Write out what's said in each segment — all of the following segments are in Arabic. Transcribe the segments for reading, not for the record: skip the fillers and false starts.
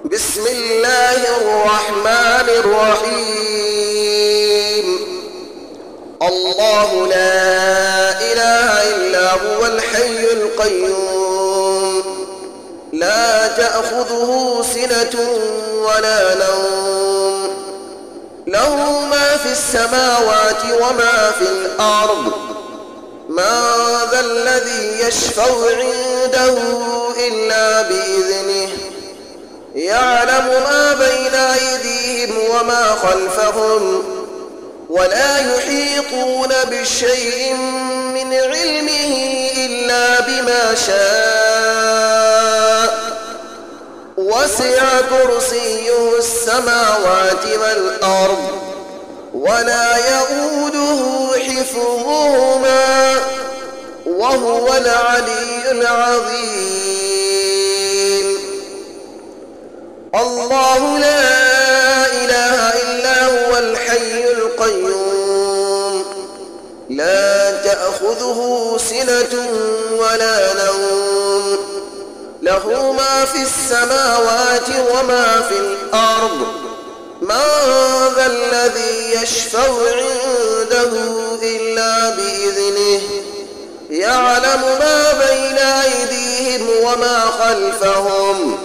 بسم الله الرحمن الرحيم. الله لا إله إلا هو الحي القيوم، لا تأخذه سنة ولا نوم، له ما في السماوات وما في الأرض. من ذا الذي يشفع عنده إلا بإذنه، يعلم ما بين أيديهم وما خلفهم، ولا يحيطون بشيء من علمه إلا بما شاء. وسع كرسيه السماوات والأرض، ولا يئوده حفظهما، وهو العلي العظيم. الله لا إله إلا هو الحي القيوم، لا تأخذه سنة ولا نوم، له ما في السماوات وما في الأرض. من ذا الذي يشفع عنده إلا بإذنه، يعلم ما بين أيديهم وما خلفهم،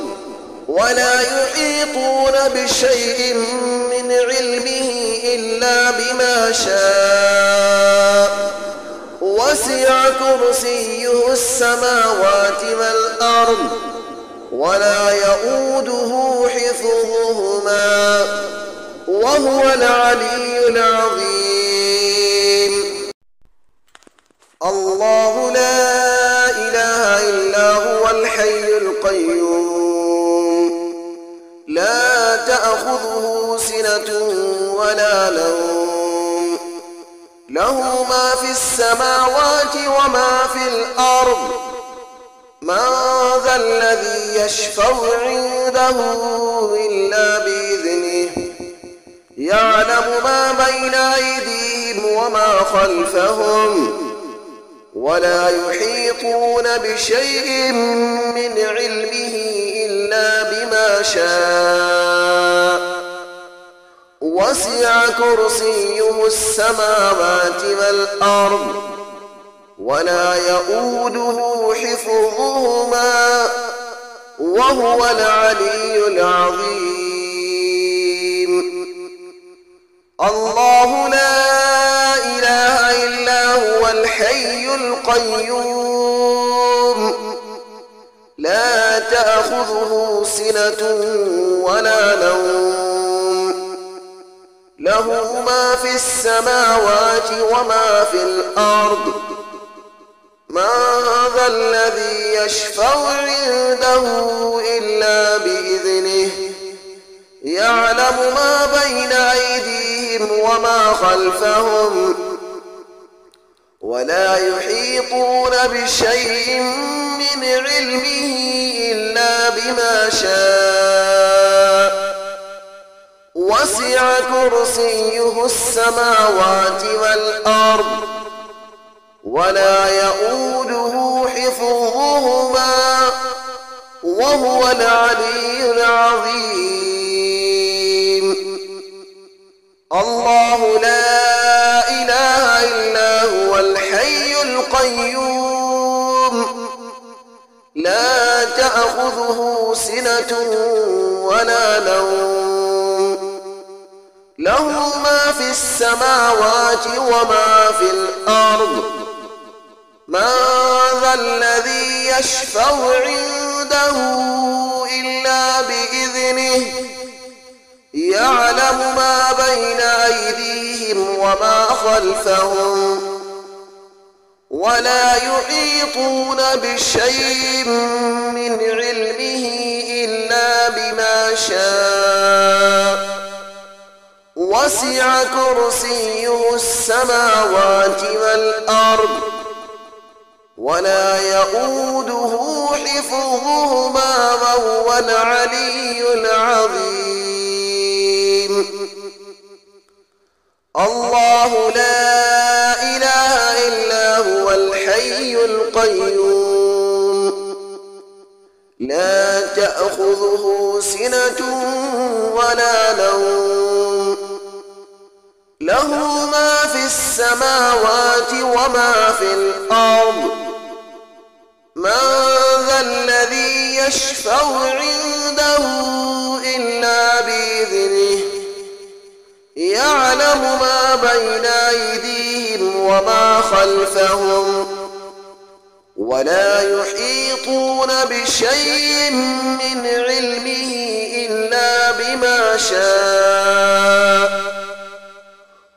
ولا يحيطون بشيء من علمه إلا بما شاء. وسع كرسيه السماوات والأرض، ولا يئوده حفظهما، وهو العلي العظيم. الله لا إله إلا هو الحي القيوم، لا تأخذه سنة ولا نوم، له ما في السماوات وما في الأرض. من ذا الذي يشفع عنده إلا بإذنه، يعلم ما بين أيديهم وما خلفهم، ولا يحيطون بشيء من علمه إلا بما شاء. وسع كرسيه السماوات والأرض، ولا يئوده حفظهما، وهو العلي العظيم. الله لا إله إلا هو الحي القيوم، لا تأخذه سنة ولا نوم، له ما في السماوات وما في الأرض. من ذا الذي يشفع عنده إلا بإذنه، يعلم ما بين أيديهم وما خلفهم، ولا يحيطون بشيء من علمه إلا بما شاء. وسع كرسيه السماوات والأرض، ولا يئوده حفظهما، وهو العلي العظيم. الله لا إله إلا هو الحي القيوم، لا تأخذه سنة ولا نوم، له ما في السماوات وما في الأرض. من ذا الذي يشفع عنده إلا بإذنه، يعلم ما بين أيديهم وما خلفهم، ولا يحيطون بشيء من علمه إلا بما شاء. وسع كرسيه السماوات والأرض، ولا يئوده حفظهما، وهو العلي العظيم. الله لا إله إلا هو الحي القيوم، لا تأخذه سنة ولا نوم له ما في السماوات وما في الأرض من ذا الذي يشفع عنده إلا بإذنه يعلم ما بين أيديهم وما خلفهم ولا يحيطون بشيء من علمه إلا بما شاء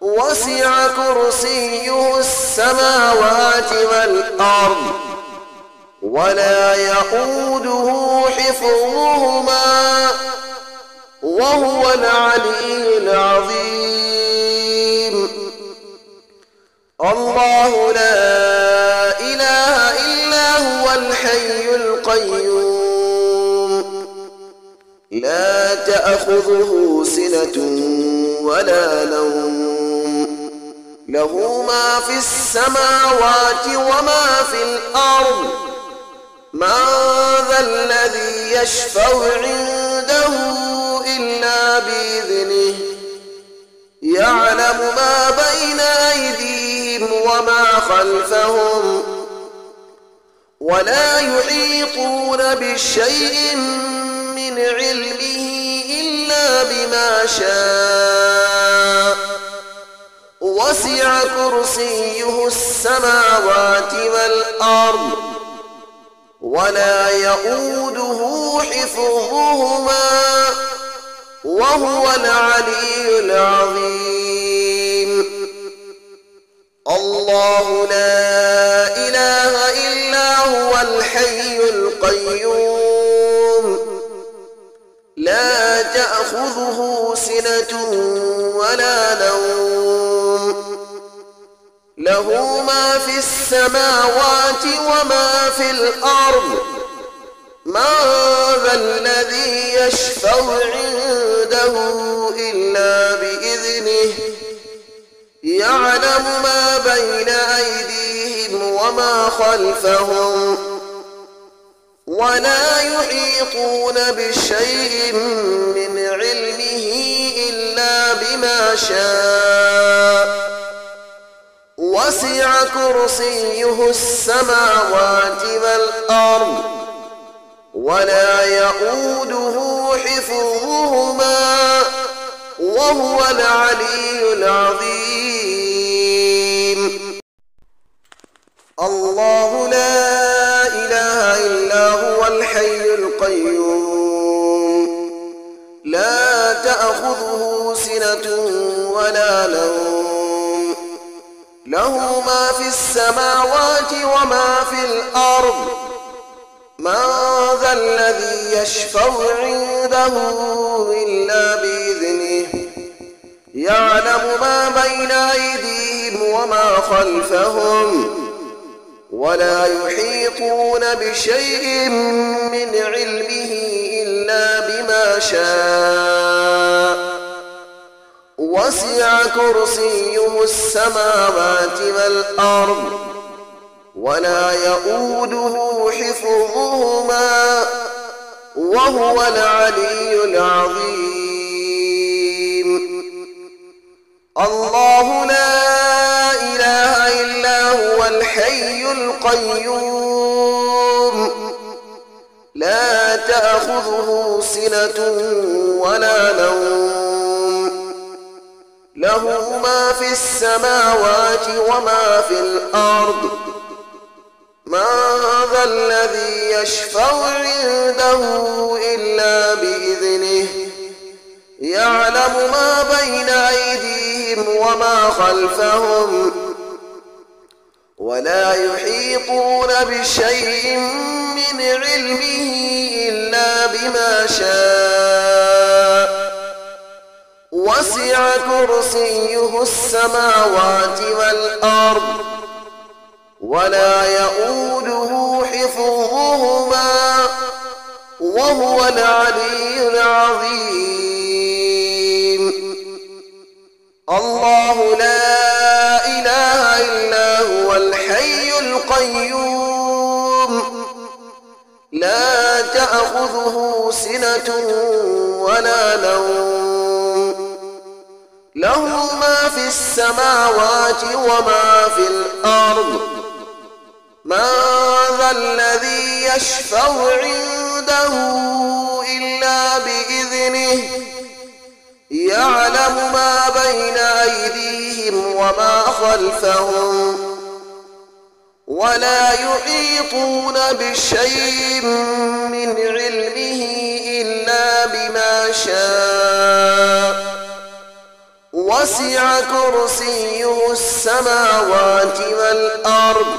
وسع كرسيه السماوات والأرض ولا يئوده حفظهما وهو العلي العظيم الله لا إله إلا هو الحي القيوم لا تأخذه سنة ولا نوم له ما في السماوات وما في الأرض من ذا الذي يشفع عنده إلا بإذنه يعلم ما بين أيديهم وما خلفهم ولا يحيطون بشيء من علمه إلا بما شاء وسع كرسيه السماوات والأرض ولا يئوده حفظهما وهو العلي العظيم الله لا إله إلا هو الحي القيوم لا تأخذه سنة ولا نوم له ما في السماوات وما في الأرض من ذا الذي يشفع عنده إلا بإذنه يعلم ما بين أيديهم وما خلفهم ولا يحيطون بشيء من علمه إلا بما شاء وسع كرسيه السماوات والأرض ولا يئوده حفظهما وهو العلي العظيم الله لا إله إلا هو الحي القيوم لا تأخذه سنة ولا نوم له ما في السماوات وما في الأرض من ذا الذي يشفع عنده إلا بإذنه يعلم ما بين أيديهم وما خلفهم ولا يحيطون بشيء من علمه إلا بما شاء وسع كرسيه السماوات والأرض ولا يئوده حفظهما وهو العلي العظيم الله لا إله إلا هو الحي القيوم لا تأخذه سنة ولا نوم له ما في السماوات وما في الأرض من ذا الذي يشفع عنده إلا بإذنه يعلم ما بين أيديهم وما خلفهم ولا يحيطون بشيء من علمه إلا بما شاء وسع كرسيه السماوات والأرض ولا يئوده حفظهما وهو العلي العظيم الله لا إله إلا هو الحي القيوم لا تأخذه سنة ولا نوم له ما في السماوات وما في الأرض من ذا الذي يشفع عنده إلا بإذنه يعلم ما بين أيديهم وما خلفهم ولا يحيطون بشيء من علمه إلا بما شاء وسع كرسيه السماوات والأرض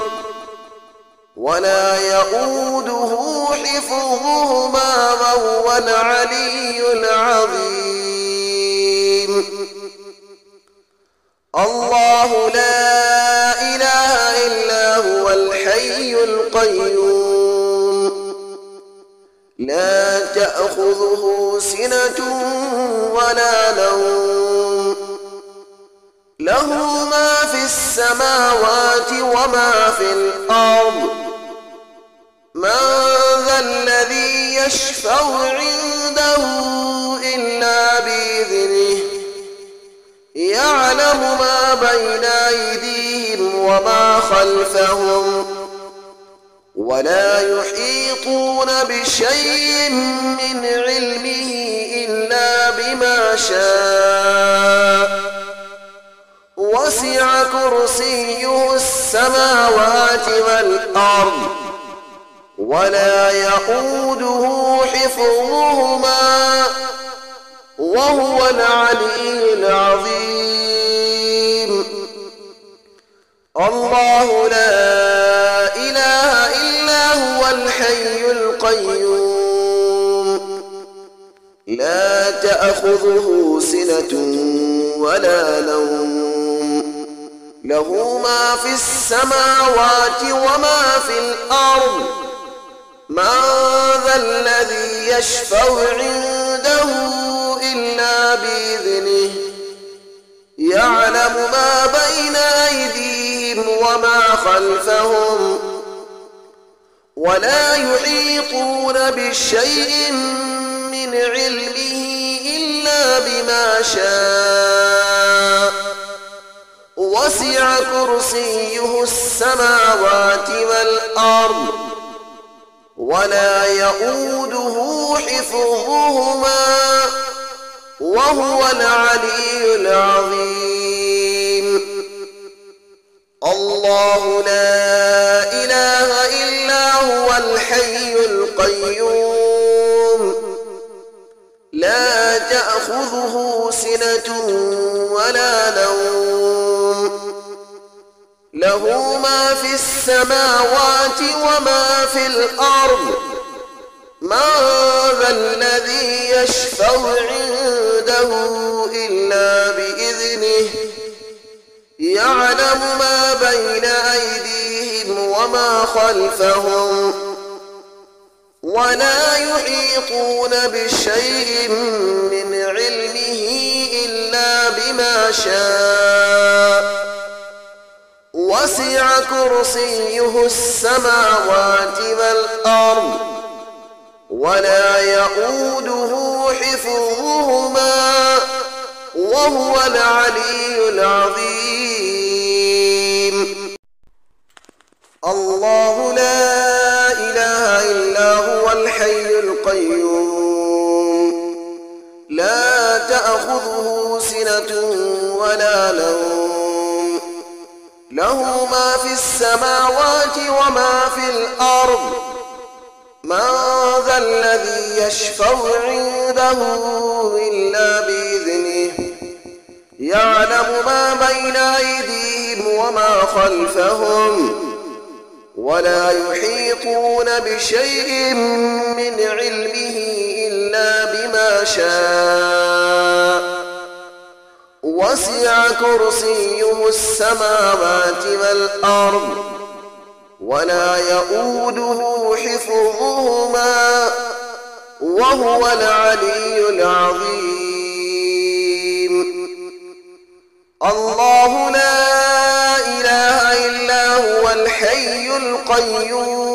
ولا يؤوده حفظهما وهو العلي العظيم الله لا إله إلا هو الحي القيوم لا تأخذه سنة ولا نوم له ما في السماوات وما في الأرض من ذا الذي يشفع عنده إلا بإذنه يعلم ما بين أيديهم وما خلفهم ولا يحيطون بشيء من علمه إلا بما شاء وسع كرسيه السماوات والأرض ولا يؤوده حفظهما وهو العلي العظيم الله لا إله إلا هو الحي القيوم لا تأخذه سنة ولا نوم له ما في السماوات وما في الأرض من ذا الذي يشفع عنده إلا بإذنه يعلم ما بين أيديهم وما خلفهم ولا يحيطون بشيء من علمه إلا بما شاء وسع كرسيه السماوات والأرض ولا يؤوده حفظهما وهو العلي العظيم الله لا إله إلا هو الحي القيوم لا تأخذه سنة ولا نوم له ما في السماوات وما في الأرض من ذا الذي يشفع عنده إلا بإذنه يعلم ما بين أيديهم وما خلفهم ولا يحيطون بشيء من علمه إلا بما شاء وسع كرسيه السماوات والأرض ولا يؤوده حفظهما وهو العلي العظيم الله لا إله إلا هو الحي القيوم لا تأخذه سنة ولا نوم له ما في السماوات وما في الأرض من ذا الذي يشفع عنده إلا بإذنه يعلم ما بين أيديهم وما خلفهم ولا يحيطون بشيء من علمه إلا بما شاء وسع كرسيه السماوات والأرض ولا يؤوده حفظهما وهو العلي العظيم الله لا إله إلا هو الحي القيوم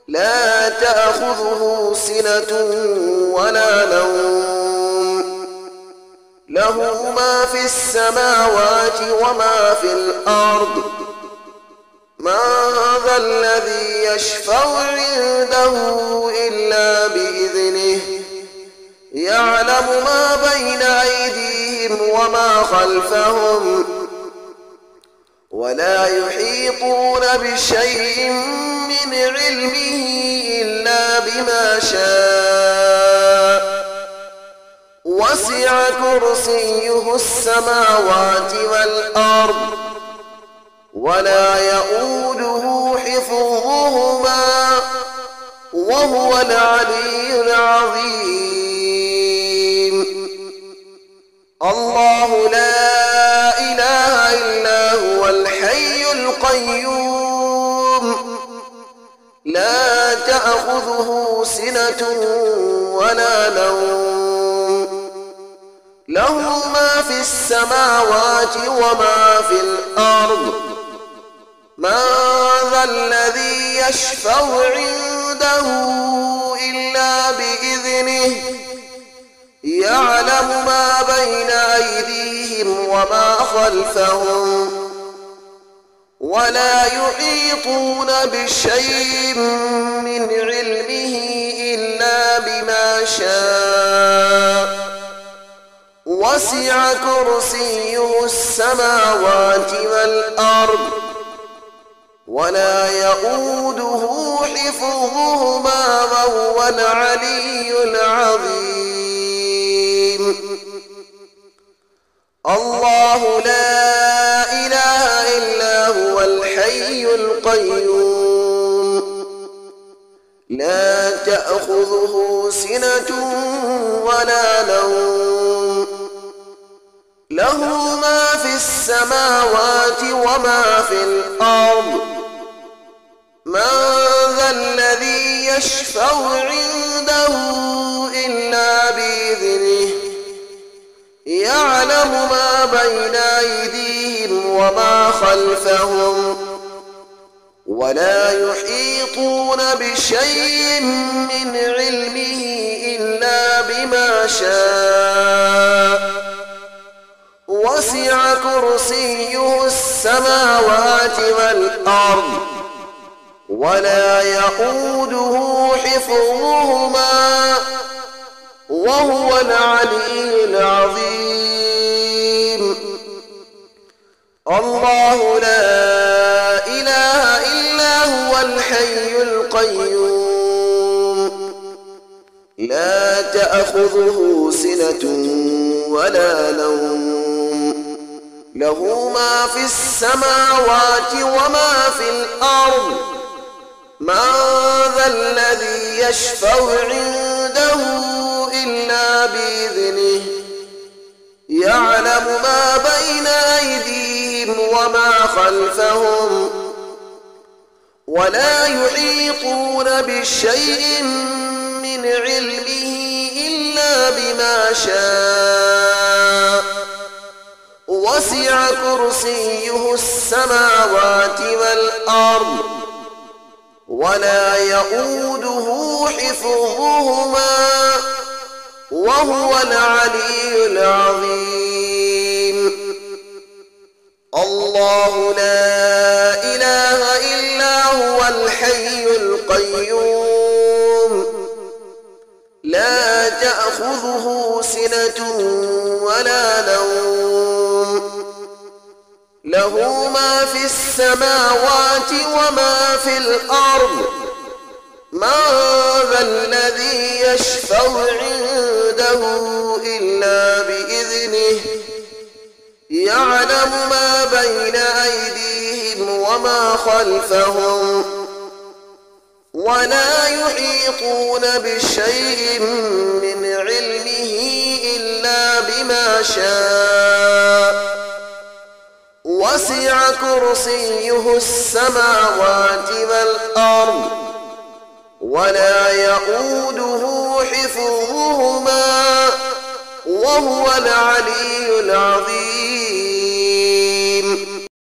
لا تأخذه سنة ولا نوم له ما في السماوات وما في الأرض من ذا الذي يشفع عنده إلا بإذنه يعلم ما بين أيديهم وما خلفهم ولا يحيطون بشيء من علمه إلا بما شاء وسع كرسيه السماوات والأرض ولا يؤوده حفظهما وهو العلي العظيم الله لا إله إلا هو الحي القيوم لا تأخذه سنة ولا نوم له ما في السماوات وما في الأرض من ذا الذي يشفع عنده إلا بإذنه يعلم ما بين أيديهم وما خلفهم ولا يحيطون بشيء من علمه إلا بما شاء وسع كرسيه السماوات والأرض ولا يؤوده حفظهما وهو العلي العظيم الله لا إله إلا هو الحي القيوم لا تأخذه سنة ولا نوم له ما في السماوات وما في الأرض من ذا الذي يشفع عنده إلا بإذنه يعلم ما بين أيديهم وما خلفهم ولا يحيطون بشيء من علمه إلا بما شاء وسع كرسيه السماوات والأرض ولا يؤوده حفظهما وهو العلي العظيم الله لا إله إلا هو الحي القيوم لا تأخذه سنة ولا نوم له ما في السماوات وما في الأرض من ذا الذي يشفع عنده إلا بإذنه يعلم ما بين أيديهم وما خلفهم ولا يحيطون بشيء من علمه إلا بما شاء وسع كرسيه السماوات والأرض ولا يؤوده حفظهما وهو العلي العظيم الله لا إله إلا هو الحي القيوم لا تأخذه سنة ولا نوم له ما في السماوات وما في الأرض من ذا الذي يشفع عنده إلا بإذنه يعلم ما بين أيديهم وما خلفهم ولا يحيطون بشيء من علمه إلا بما شاء وسع كرسيه السماوات والأرض ولا يؤوده حفظهما وهو العلي العظيم